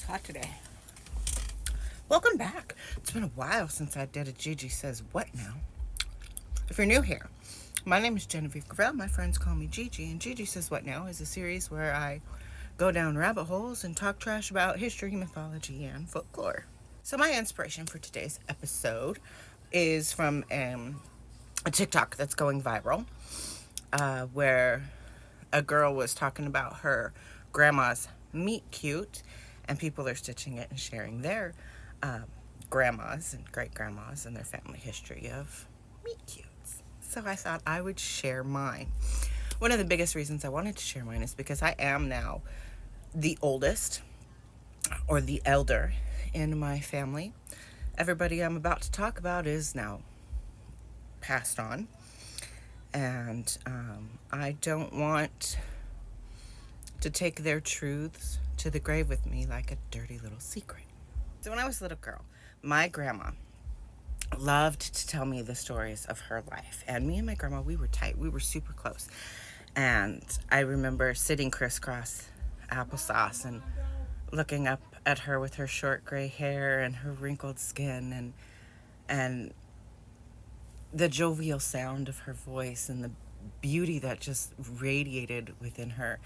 It's hot today. Welcome back. It's been a while since I did a Gigi Says What Now. If you're new here, my name is Genevieve Gravel. My friends call me Gigi, and Gigi Says What Now is a series where I go down rabbit holes and talk trash about history, mythology, and folklore. So my inspiration for today's episode is from a TikTok that's going viral, where a girl was talking about her grandma's meet cute, and people are stitching it and sharing their grandmas and great grandmas and their family history of meet cutes. So I thought I would share mine. One of the biggest reasons I wanted to share mine is because I am now the oldest or the elder in my family. Everybody I'm about to talk about is now passed on, and I don't want to take their truths to the grave with me like a dirty little secret. So when I was a little girl, my grandma loved to tell me the stories of her life. And me and my grandma, we were tight. We were super close. And I remember sitting crisscross applesauce and looking up at her with her short gray hair and her wrinkled skin and the jovial sound of her voice and the beauty that just radiated within her.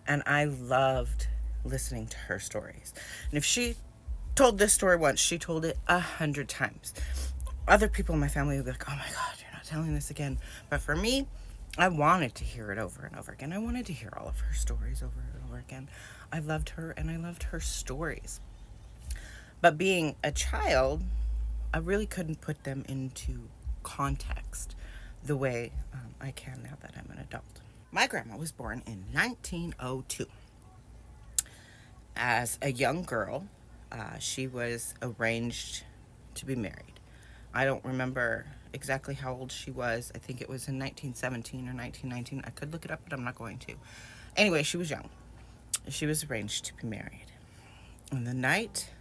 And I loved listening to her stories. And if she told this story once, she told it 100 times. Other people in my family would be like, oh my God, you're not telling this again. But for me, I wanted to hear it over and over again. I wanted to hear all of her stories over and over again. I loved her and I loved her stories. But being a child, I really couldn't put them into context the way I can now that I'm an adult. My grandma was born in 1902. As a young girl, she was arranged to be married. I don't remember exactly how old she was. I think it was in 1917 or 1919. I could look it up, but I'm not going to. Anyway, she was young. She was arranged to be married. And the night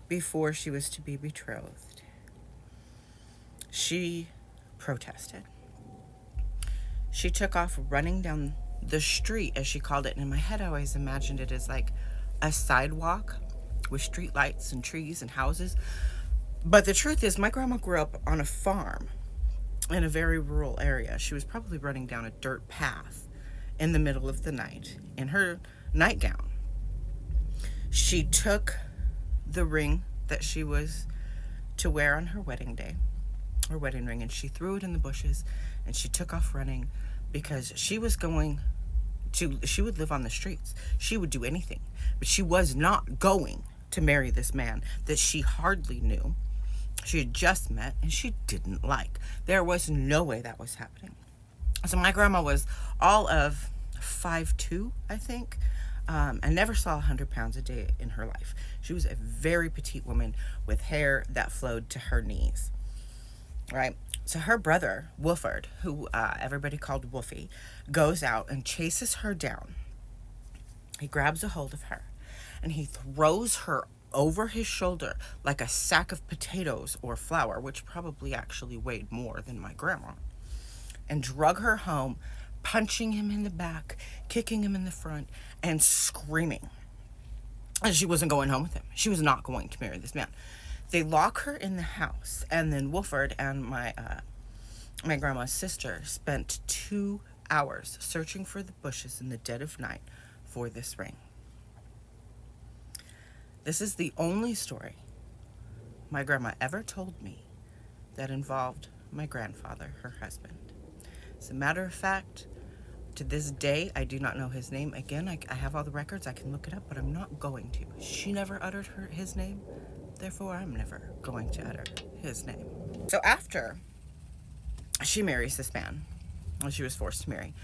before she was to be betrothed, she protested. She took off running down the street, as she called it. And in my head, I always imagined it as like a sidewalk with street lights and trees and houses. But the truth is, my grandma grew up on a farm in a very rural area. She was probably running down a dirt path in the middle of the night in her nightgown. She took the ring that she was to wear on her wedding day, her wedding ring, and she threw it in the bushes, and she took off running because she would live on the streets. She would do anything, but she was not going to marry this man that she hardly knew, she had just met, and she didn't like. There was no way that was happening. So my grandma was all of 5'2", I think, and never saw 100 pounds a day in her life. She was a very petite woman with hair that flowed to her knees. Right? So her brother, Wolford, who everybody called Wolfie, goes out and chases her down. He grabs a hold of her, and he throws her over his shoulder like a sack of potatoes or flour, which probably actually weighed more than my grandma, and drug her home, punching him in the back, kicking him in the front, and screaming. And she wasn't going home with him. She was not going to marry this man. They lock her in the house, and then Wolford and my grandma's sister spent 2 hours searching for the bushes in the dead of night for this ring. This is the only story my grandma ever told me that involved my grandfather, her husband. As a matter of fact, to this day, I do not know his name. Again, I have all the records. I can look it up, but I'm not going to. She never uttered his name. Therefore, I'm never going to utter his name. So after she marries this man, when she was forced to marry,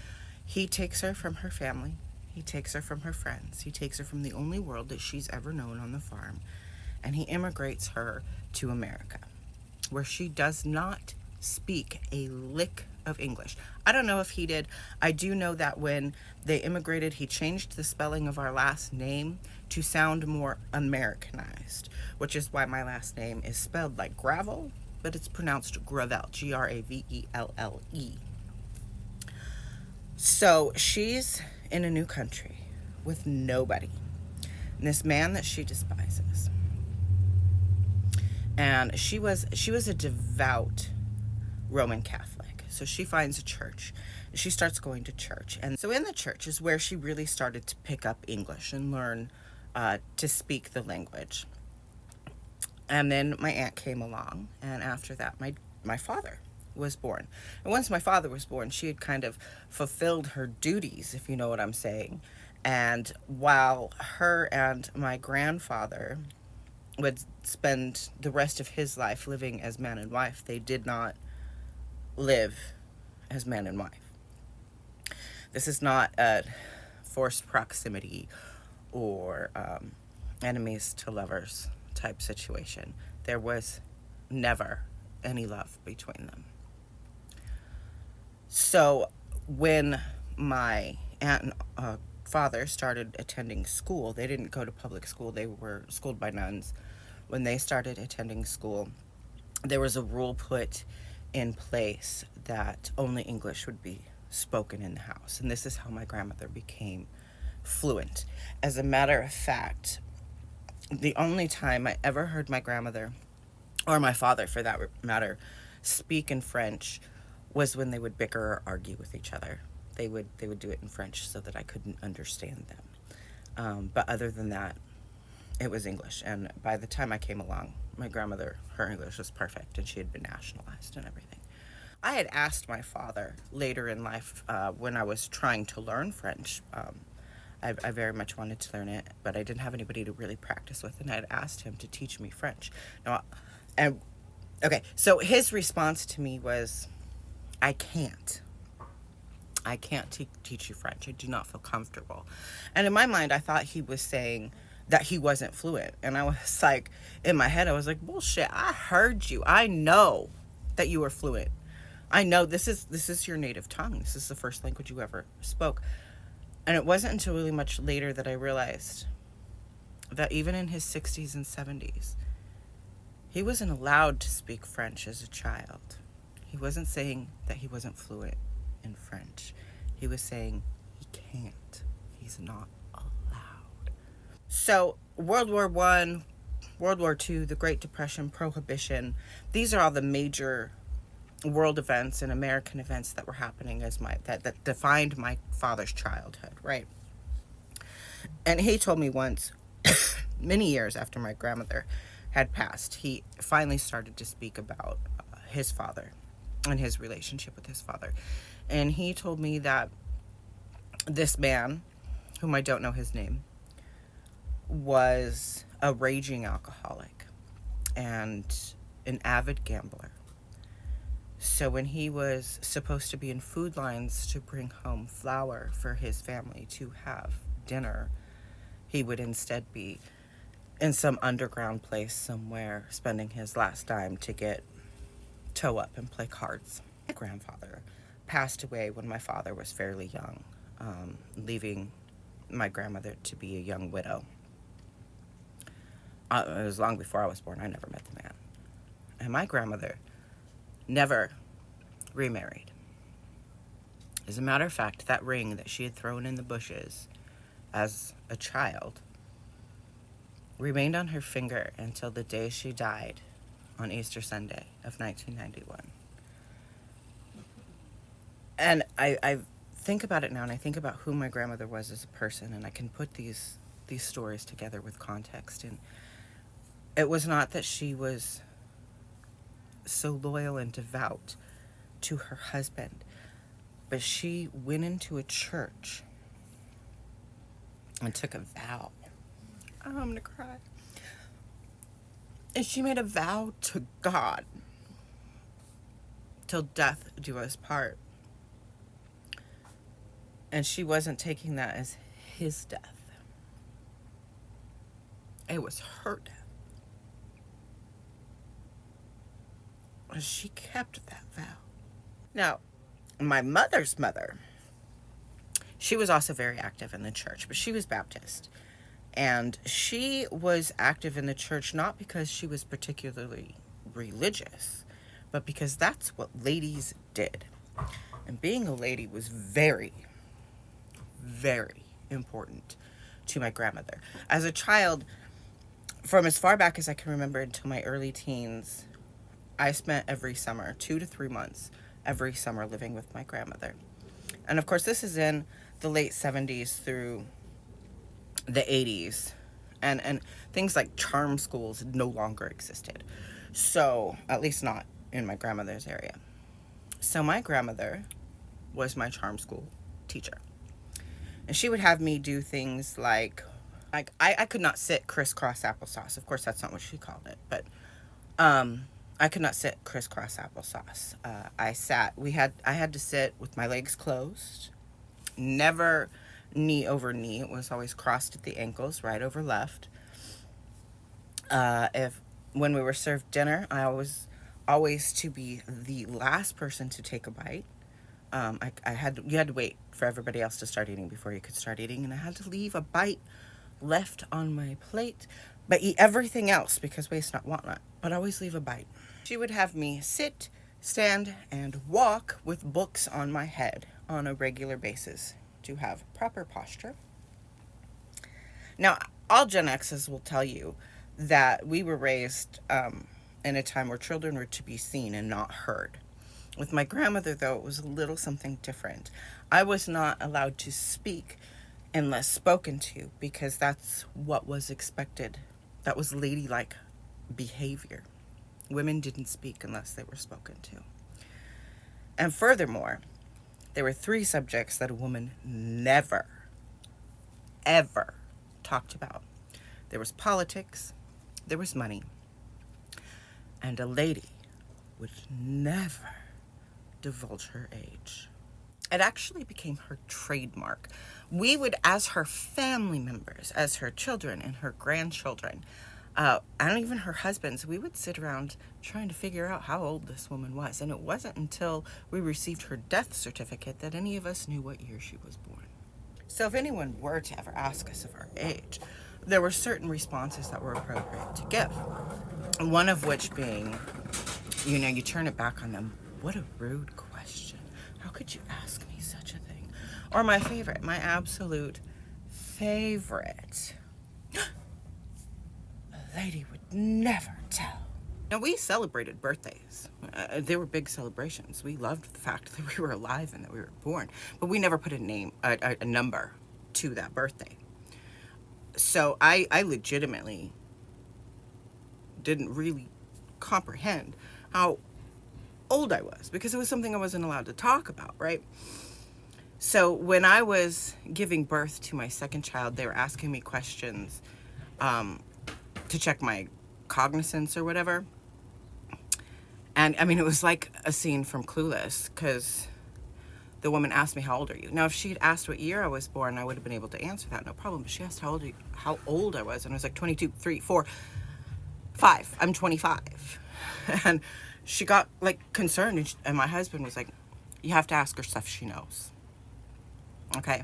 he takes her from her family. He takes her from her friends. He takes her from the only world that she's ever known on the farm. And he immigrates her to America, where she does not speak a lick of English. I don't know if he did. I do know that when they immigrated, he changed the spelling of our last name to sound more Americanized, which is why my last name is spelled like gravel, but it's pronounced Gravel, Gravelle. So she's in a new country with nobody. this man that she despises. And she was a devout Roman Catholic. So she finds a church. She starts going to church. And so in the church is where she really started to pick up English and learn to speak the language. And then my aunt came along, and after that, my father was born. And once my father was born, she had kind of fulfilled her duties, if you know what I'm saying. And while her and my grandfather would spend the rest of his life living as man and wife, they did not live as man and wife. This is not a forced proximity or enemies to lovers type situation. There was never any love between them. So when my aunt and father started attending school, they didn't go to public school. They were schooled by nuns. When they started attending school, there was a rule put in place that only English would be spoken in the house. And this is how my grandmother became fluent. As a matter of fact, the only time I ever heard my grandmother, or my father for that matter, speak in French was when they would bicker or argue with each other. They would do it in French so that I couldn't understand them. But other than that, it was English. And by the time I came along, my grandmother, her English was perfect, and she had been nationalized and everything. I had asked my father later in life, when I was trying to learn French, I very much wanted to learn it, but I didn't have anybody to really practice with, and I had asked him to teach me French. So his response to me was, I can't teach you French. I do not feel comfortable. And in my mind, I thought he was saying that he wasn't fluent. And I was like, in my head, I was like, bullshit, I heard you. I know that you are fluent. I know this is your native tongue. This is the first language you ever spoke. And it wasn't until really much later that I realized that even in his 60s and 70s, he wasn't allowed to speak French as a child. He wasn't saying that he wasn't fluent in French. He was saying he can't. He's not allowed. So World War I, World War II, the Great Depression, Prohibition, these are all the major world events and American events that were happening that defined my father's childhood, right? And he told me once, many years after my grandmother had passed, he finally started to speak about his father and his relationship with his father. And he told me that this man, whom I don't know his name, was a raging alcoholic and an avid gambler. So when he was supposed to be in food lines to bring home flour for his family to have dinner, he would instead be in some underground place somewhere spending his last dime to get toe up and play cards. My grandfather passed away when my father was fairly young, leaving my grandmother to be a young widow. It was long before I was born. I never met the man. And my grandmother never remarried. As a matter of fact, that ring that she had thrown in the bushes as a child remained on her finger until the day she died on Easter Sunday of 1991. And I think about it now, and I think about who my grandmother was as a person, and I can put these stories together with context. And it was not that she was so loyal and devout to her husband, but she went into a church and took a vow. Oh, I'm gonna cry. And she made a vow to God, till death do us part. And she wasn't taking that as his death. It was her death. And she kept that vow. Now, my mother's mother, she was also very active in the church, but she was Baptist. And she was active in the church not because she was particularly religious, but because that's what ladies did. And being a lady was very, very important to my grandmother. As a child, from as far back as I can remember until my early teens, I spent every summer, 2 to 3 months, every summer living with my grandmother. And of course, this is in the late 70s through the 80s. And things like charm schools no longer existed. So, at least not in my grandmother's area. So my grandmother was my charm school teacher. And she would have me do things like I could not sit crisscross applesauce. Of course, that's not what she called it, but I could not sit crisscross applesauce. I had to sit with my legs closed, never knee over knee. It was always crossed at the ankles, right over left. If when we were served dinner, I was always to be the last person to take a bite. You had to wait for everybody else to start eating before you could start eating, and I had to leave a bite left on my plate, but eat everything else because waste not, want not, but always leave a bite. She would have me sit, stand, and walk with books on my head on a regular basis to have proper posture. Now, all Gen X's will tell you that we were raised in a time where children were to be seen and not heard. With my grandmother, though, it was a little something different. I was not allowed to speak unless spoken to because that's what was expected. That was ladylike behavior. Women didn't speak unless they were spoken to. And furthermore, there were 3 subjects that a woman never, ever talked about. There was politics, there was money, and a lady would never divulge her age. It actually became her trademark. We would, as her family members, as her children and her grandchildren, and even her husbands, we would sit around trying to figure out how old this woman was. And it wasn't until we received her death certificate that any of us knew what year she was born. So if anyone were to ever ask us of our age, there were certain responses that were appropriate to give. One of which being, you turn it back on them. What a rude question. How could you ask me such a thing? Or my favorite, my absolute favorite. A lady would never tell. Now, we celebrated birthdays. They were big celebrations. We loved the fact that we were alive and that we were born. But we never put a number to that birthday. So I legitimately didn't really comprehend how old I was because it was something I wasn't allowed to talk about, right? So when I was giving birth to my second child, they were asking me questions to check my cognizance or whatever. And I mean, it was like a scene from Clueless because the woman asked me, how old are you? Now, if she had asked what year I was born, I would have been able to answer that, no problem. But she asked how old I was. And I was like, 22, 3, 4, 5. I'm 25. And she got like concerned. And my husband was like, you have to ask her stuff she knows. Okay?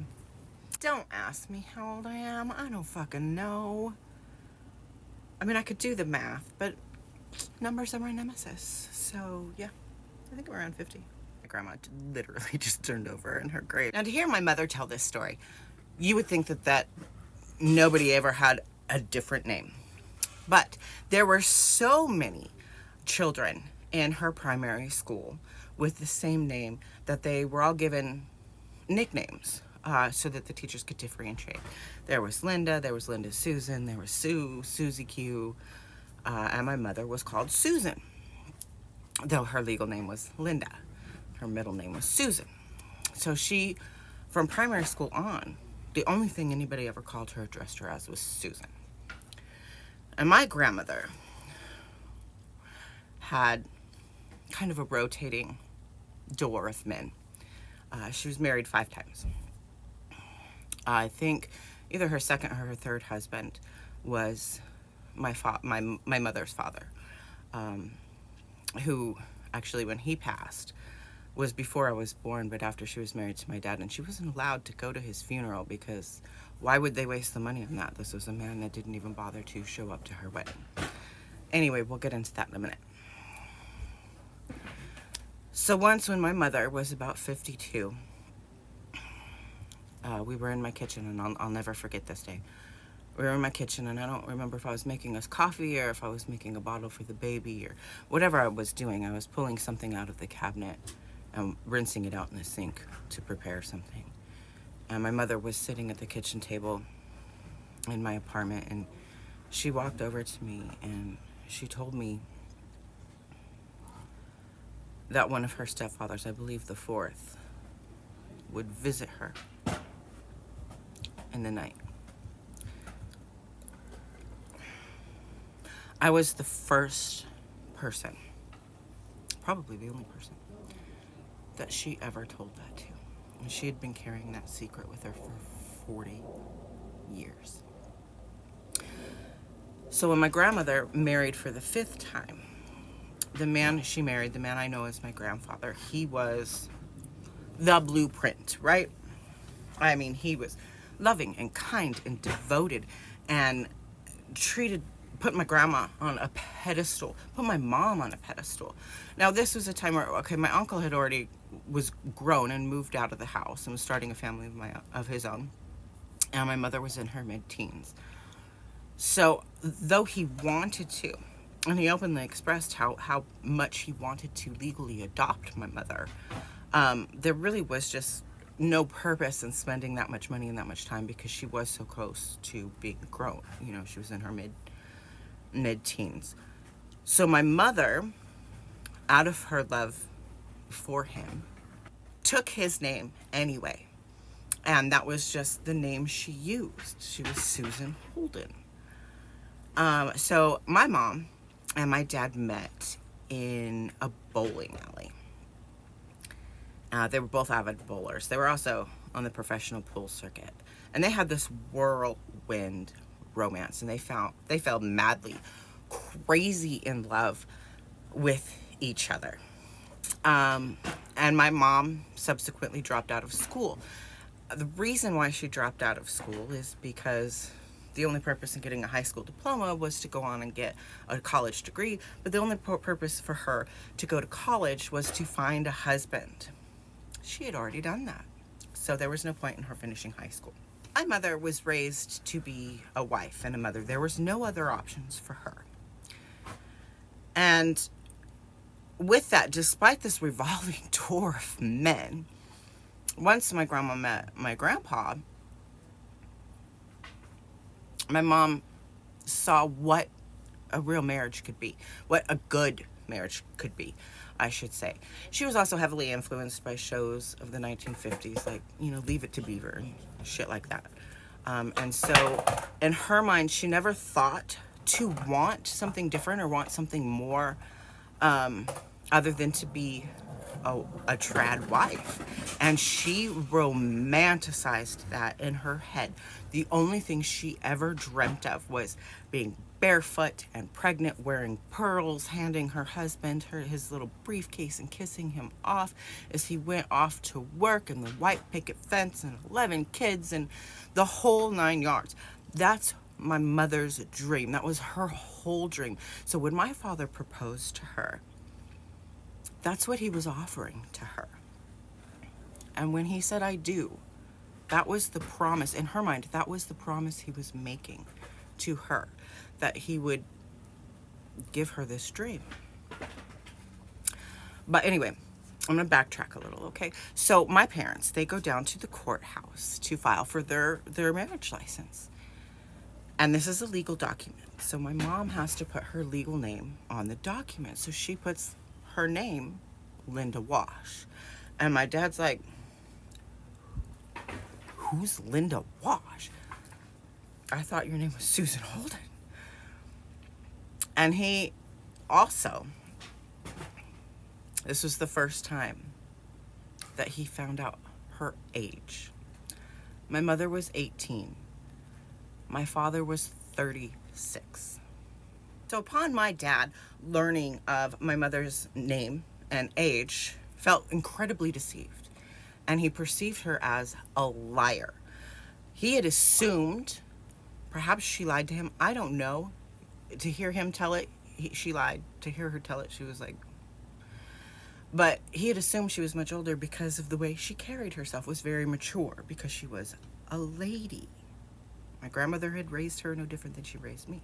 Don't ask me how old I am. I don't fucking know. I mean, I could do the math, but numbers are my nemesis. So, yeah, I think I'm around 50. My grandma literally just turned over in her grave. Now, to hear my mother tell this story, you would think that nobody ever had a different name. But there were so many children in her primary school with the same name that they were all given nicknames so that the teachers could differentiate. There was Linda, there was Linda Susan, there was Sue, Susie Q, and my mother was called Susan, though her legal name was Linda. Her middle name was Susan. So she, from primary school on, the only thing anybody ever called her, addressed her as, was Susan. And my grandmother had kind of a rotating door of men. She was married 5 times. I think either her second or her third husband was my mother's father, who actually, when he passed, was before I was born, but after she was married to my dad, and she wasn't allowed to go to his funeral because why would they waste the money on that? This was a man that didn't even bother to show up to her wedding. Anyway, we'll get into that in a minute. So once when my mother was about 52, We were in my kitchen, and I'll never forget this day. We were in my kitchen, and I don't remember if I was making us coffee or if I was making a bottle for the baby or whatever I was doing. I was pulling something out of the cabinet and rinsing it out in the sink to prepare something. And my mother was sitting at the kitchen table in my apartment, and she walked over to me and she told me that one of her stepfathers, I believe the fourth, would visit her in the night. I was the first person, probably the only person, that she ever told that to. And she had been carrying that secret with her for 40 years. So when my grandmother married for the 5th time, the man she married, the man I know as my grandfather, he was the blueprint, right? I mean, he was loving and kind and devoted and put my grandma on a pedestal, put my mom on a pedestal. Now, this was a time where, okay, my uncle was grown and moved out of the house and was starting a family of his own. And my mother was in her mid-teens. So, though he wanted to, and he openly expressed how much he wanted to legally adopt my mother, there really was just no purpose in spending that much money and that much time because she was so close to being grown. You know, she was in her mid-teens. So my mother, out of her love for him, took his name anyway. And that was just the name she used. She was Susan Holden. So my mom and my dad met in a bowling alley. They were both avid bowlers. They were also on the professional pool circuit. And they had this whirlwind romance, and they fell madly, crazy in love with each other. And my mom subsequently dropped out of school. The reason why she dropped out of school is because the only purpose in getting a high school diploma was to go on and get a college degree, but the only purpose for her to go to college was to find a husband. She had already done that, so there was no point in her finishing high school. My mother was raised to be a wife and a mother. There was no other options for her. And with that, despite this revolving door of men, once my grandma met my grandpa, my mom saw what a real marriage could be, what a good marriage could be, I should say. She was also heavily influenced by shows of the 1950s, like, Leave It to Beaver and shit like that. And so in her mind, she never thought to want something different or want something more other than to be a trad wife. And she romanticized that in her head. The only thing she ever dreamt of was being barefoot and pregnant, wearing pearls, handing her husband his little briefcase and kissing him off as he went off to work, and the white picket fence and 11 kids and the whole 9 yards. That's my mother's dream. That was her whole dream. So when my father proposed to her, that's what he was offering to her. And when he said, I do, that was the promise. In her mind, that was the promise he was making to her, that he would give her this dream. But anyway, I'm going to backtrack a little, okay? So my parents, they go down to the courthouse to file for their marriage license. And this is a legal document. So my mom has to put her legal name on the document. So she puts her name, Linda Wash. And my dad's like, who's Linda Wash? I thought your name was Susan Holden. And he also, this was the first time that he found out her age. My mother was 18. My father was 36. So upon my dad learning of my mother's name and age, felt incredibly deceived. And he perceived her as a liar. He had assumed, perhaps she lied to him. I don't know. To hear him tell it, she lied. To hear her tell it, she was like... But he had assumed she was much older because of the way she carried herself, was very mature, because she was a lady. My grandmother had raised her no different than she raised me.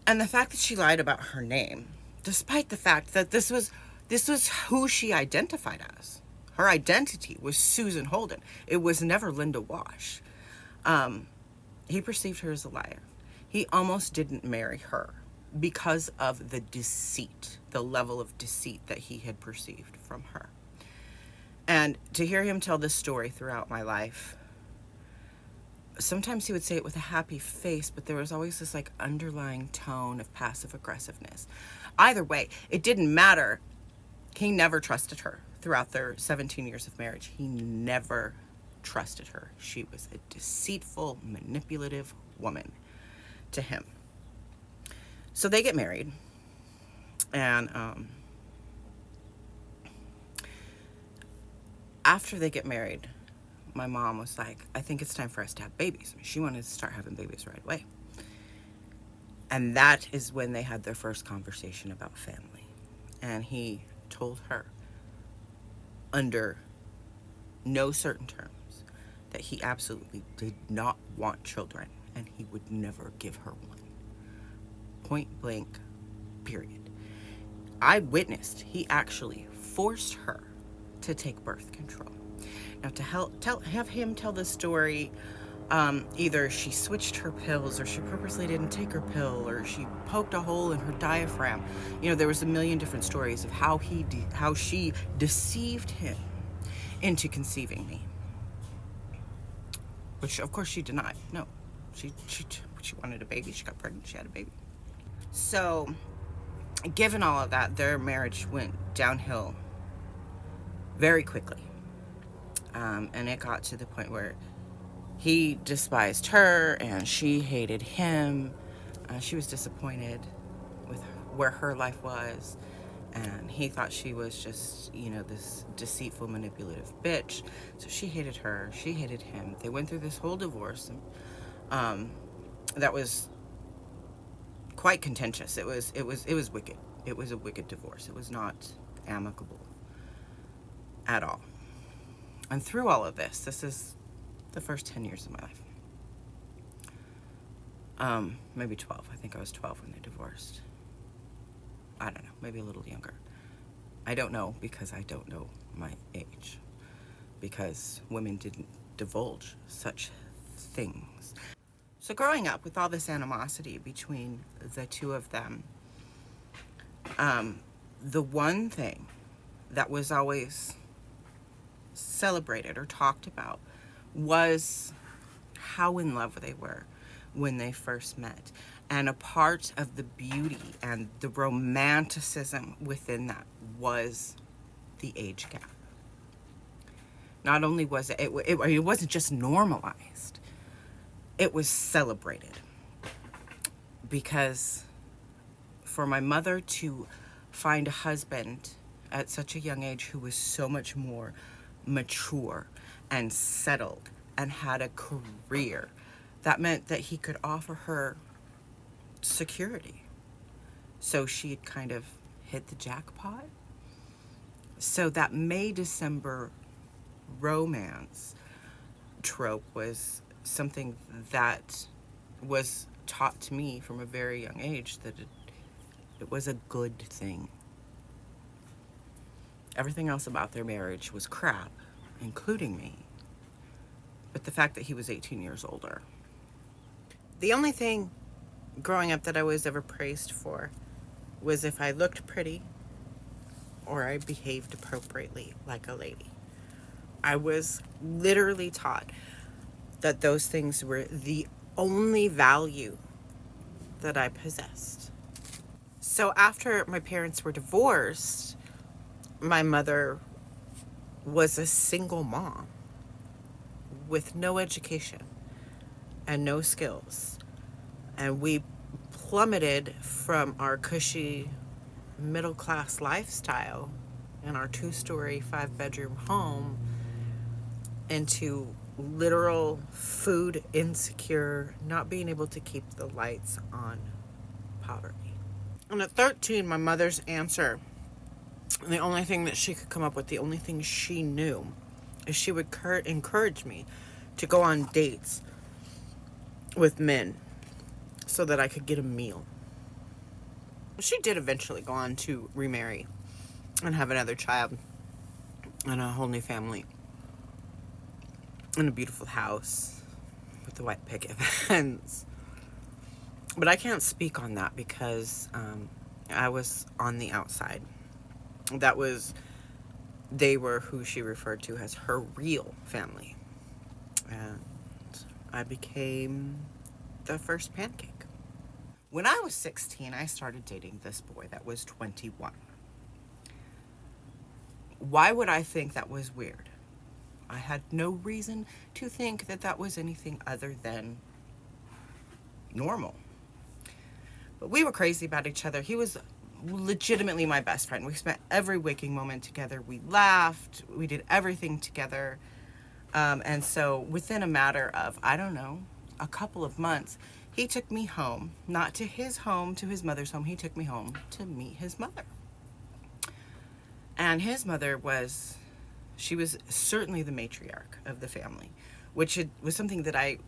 And the fact that she lied about her name, despite the fact that this was who she identified as. Her identity was Susan Holden. It was never Linda Wash. He perceived her as a liar. He almost didn't marry her because of the deceit, the level of deceit that he had perceived from her. And to hear him tell this story throughout my life, sometimes he would say it with a happy face, but there was always this like underlying tone of passive aggressiveness. Either way, it didn't matter. He never trusted her throughout their 17 years of marriage. He never trusted her. She was a deceitful, manipulative woman to him. So they get married, and after they get married, my mom was like, I think it's time for us to have babies. I mean, she wanted to start having babies right away. And that is when they had their first conversation about family. And he told her, under no certain terms, that he absolutely did not want children, and he would never give her one. Point blank, period. I witnessed he actually forced her to take birth control. Now, to have him tell the story, either she switched her pills, or she purposely didn't take her pill, or she poked a hole in her diaphragm. You know, there was a million different stories of how she deceived him into conceiving me, which of course she denied. No, she wanted a baby. She got pregnant. She had a baby. So, given all of that, their marriage went downhill very quickly. And it got to the point where he despised her and she hated him. She was disappointed with where her life was. And he thought she was just, this deceitful, manipulative bitch. So she hated her. She hated him. They went through this whole divorce. That was quite contentious. It was wicked. It was a wicked divorce. It was not amicable at all. And through all of this is the first 10 years of my life. Maybe 12. I think I was 12 when they divorced. I don't know, maybe a little younger. I don't know, because I don't know my age. Because women didn't divulge such things. So growing up with all this animosity between the two of them, the one thing that was always celebrated or talked about was how in love they were when they first met. And a part of the beauty and the romanticism within that was the age gap. Not only was it wasn't just normalized, it was celebrated. Because for my mother to find a husband at such a young age who was so much more mature and settled and had a career, that meant that he could offer her security. So she'd kind of hit the jackpot. So that May-December romance trope was something that was taught to me from a very young age, that it was a good thing. Everything else about their marriage was crap, including me. But the fact that he was 18 years older. The only thing growing up that I was ever praised for was if I looked pretty or I behaved appropriately like a lady. I was literally taught that those things were the only value that I possessed. So after my parents were divorced, my mother was a single mom with no education and no skills. And we plummeted from our cushy middle-class lifestyle in our 2-story, 5-bedroom home into literal food insecure, not being able to keep the lights on poverty. And at 13, my mother's answer, the only thing that she could come up with, the only thing she knew, is she would encourage me to go on dates with men so that I could get a meal. She did eventually go on to remarry and have another child and a whole new family and a beautiful house with the white picket fence. But I can't speak on that because I was on the outside. They were who she referred to as her real family. And I became the first pancake. When I was 16, I started dating this boy that was 21. Why would I think that was weird? I had no reason to think that that was anything other than normal. But we were crazy about each other. He was legitimately my best friend. We spent every waking moment together. We laughed. We did everything together. And so within a matter of, I don't know, a couple of months, he took me home, not to his home, to his mother's home. He took me home to meet his mother. And his mother she was certainly the matriarch of the family, which was something that I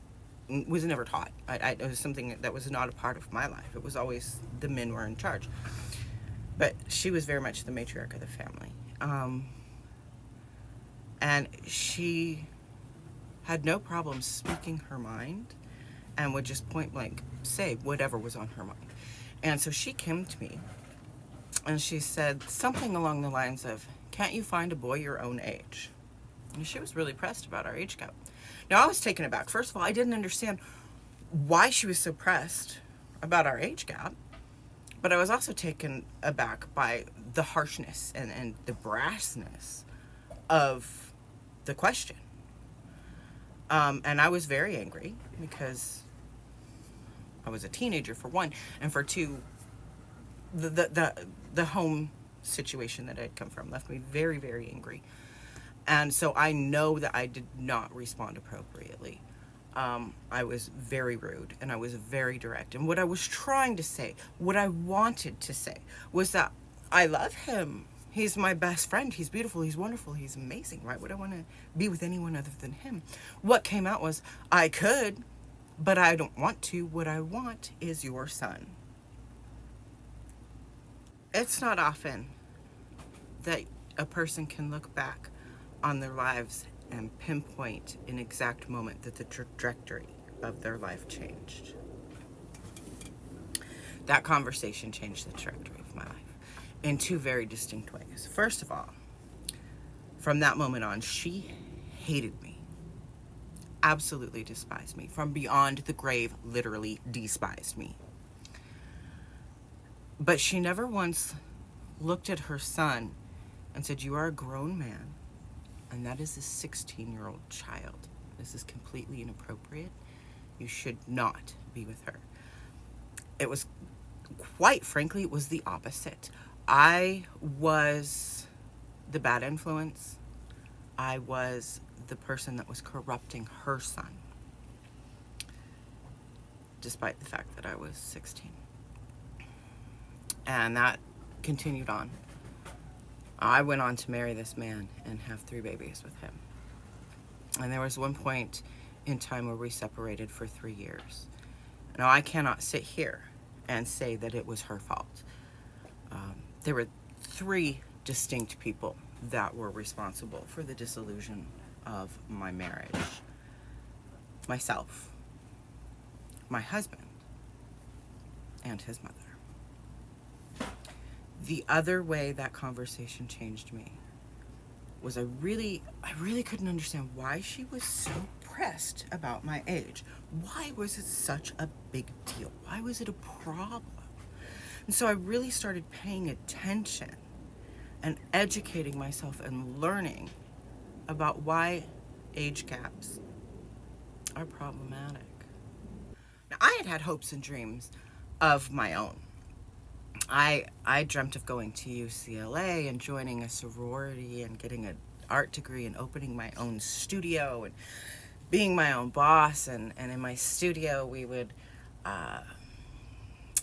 was never taught. It was something that was not a part of my life. It was always the men were in charge. But she was very much the matriarch of the family. And she had no problem speaking her mind and would just point blank say whatever was on her mind. And so she came to me and she said something along the lines of, "Can't you find a boy your own age?" And she was really pressed about our age gap. Now, I was taken aback. First of all, I didn't understand why she was so pressed about our age gap. But I was also taken aback by the harshness and the brassness of the question. And I was very angry because I was a teenager, for one, and for two, the home situation that I had come from left me very, very angry. And so I know that I did not respond appropriately. I was very rude and I was very direct. And what I was trying to say, what I wanted to say, was that I love him. He's my best friend. He's beautiful. He's wonderful. He's amazing. Why would I want to be with anyone other than him? What came out was, I could, but I don't want to. What I want is your son. It's not often that a person can look back on their lives and pinpoint an exact moment that the trajectory of their life changed. That conversation changed the trajectory of my life in two very distinct ways. First of all, from that moment on, she hated me, absolutely despised me, from beyond the grave, literally despised me. But she never once looked at her son and said, "You are a grown man, and that is a 16-year-old child. This is completely inappropriate. You should not be with her." It was, quite frankly, it was the opposite. I was the bad influence. I was the person that was corrupting her son, despite the fact that I was 16. And that continued on. I went on to marry this man and have 3 babies with him. And there was one point in time where we separated for 3 years. Now, I cannot sit here and say that it was her fault. There were 3 distinct people that were responsible for the dissolution of my marriage. Myself, my husband, and his mother. The other way that conversation changed me was I really couldn't understand why she was so pressed about my age. Why was it such a big deal? Why was it a problem? And so I really started paying attention and educating myself and learning about why age gaps are problematic. Now, I had had hopes and dreams of my own. I dreamt of going to UCLA and joining a sorority and getting an art degree and opening my own studio and being my own boss. And in my studio, we would, I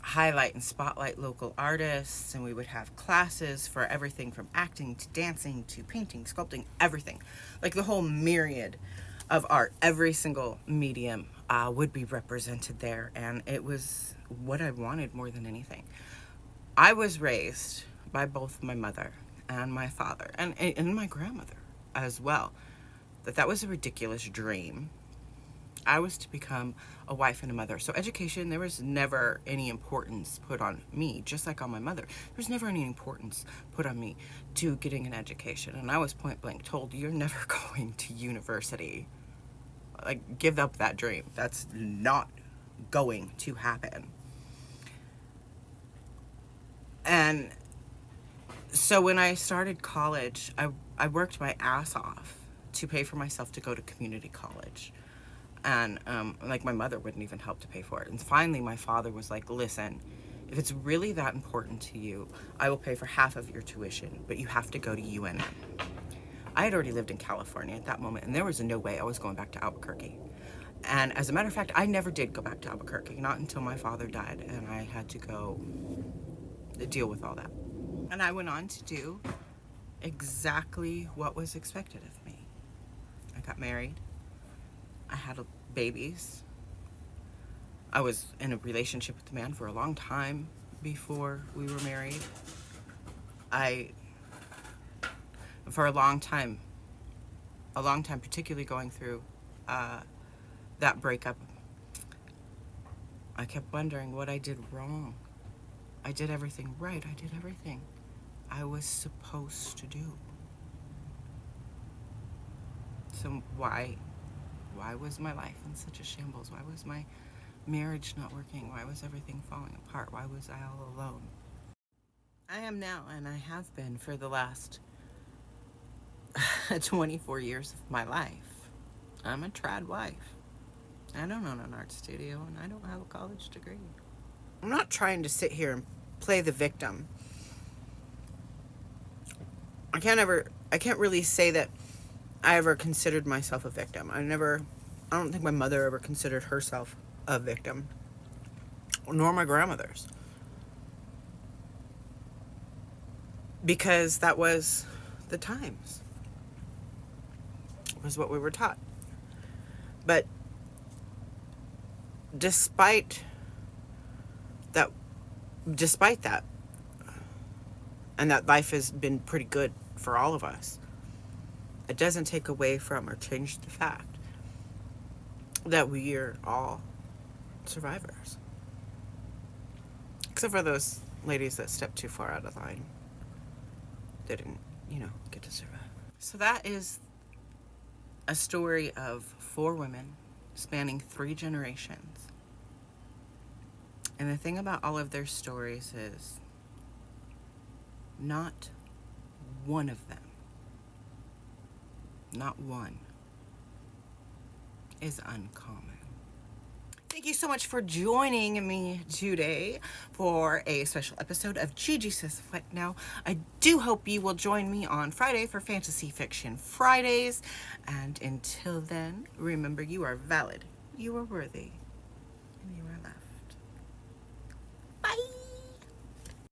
highlight and spotlight local artists, and we would have classes for everything from acting to dancing to painting, sculpting, everything. Like the whole myriad of art, every single medium would be represented there, and it was what I wanted more than anything. I was raised by both my mother and my father, and my grandmother as well, that was a ridiculous dream. I was to become a wife and a mother. So education, there was never any importance put on me, just like on my mother. There was never any importance put on me to getting an education. And I was point blank told, you're never going to university. Like, give up that dream. That's not going to happen. And so when I started college, I worked my ass off to pay for myself to go to community college. And like my mother wouldn't even help to pay for it. And finally my father was like, listen, if it's really that important to you, I will pay for half of your tuition, but you have to go to UNM. I had already lived in California at that moment, and there was no way I was going back to Albuquerque. And as a matter of fact, I never did go back to Albuquerque, not until my father died, and I had to go deal with all that. And I went on to do exactly what was expected of me. I got married. I had babies. I was in a relationship with the man for a long time before we were married. For a long time, particularly going through that breakup, I kept wondering what I did wrong. I did everything right. I did everything I was supposed to do. So why was my life in such a shambles? Why was my marriage not working? Why was everything falling apart? Why was I all alone? I am now, and I have been for the last 24 years of my life. I'm a trad wife. I don't own an art studio, and I don't have a college degree. I'm not trying to sit here and play the victim. I can't really say that I ever considered myself a victim. I don't think my mother ever considered herself a victim, nor my grandmothers. Because that was the times. It was what we were taught. But despite that, and that life has been pretty good for all of us, it doesn't take away from or change the fact that we are all survivors. Except for those ladies that stepped too far out of line. They didn't, get to survive. So that is a story of 4 women spanning 3 generations. And the thing about all of their stories is not one of them, not one, is uncommon. Thank you so much for joining me today for a special episode of Gigi Says What Now. I do hope you will join me on Friday for Fantasy Fiction Fridays. And until then, remember, you are valid, you are worthy, and you are loved.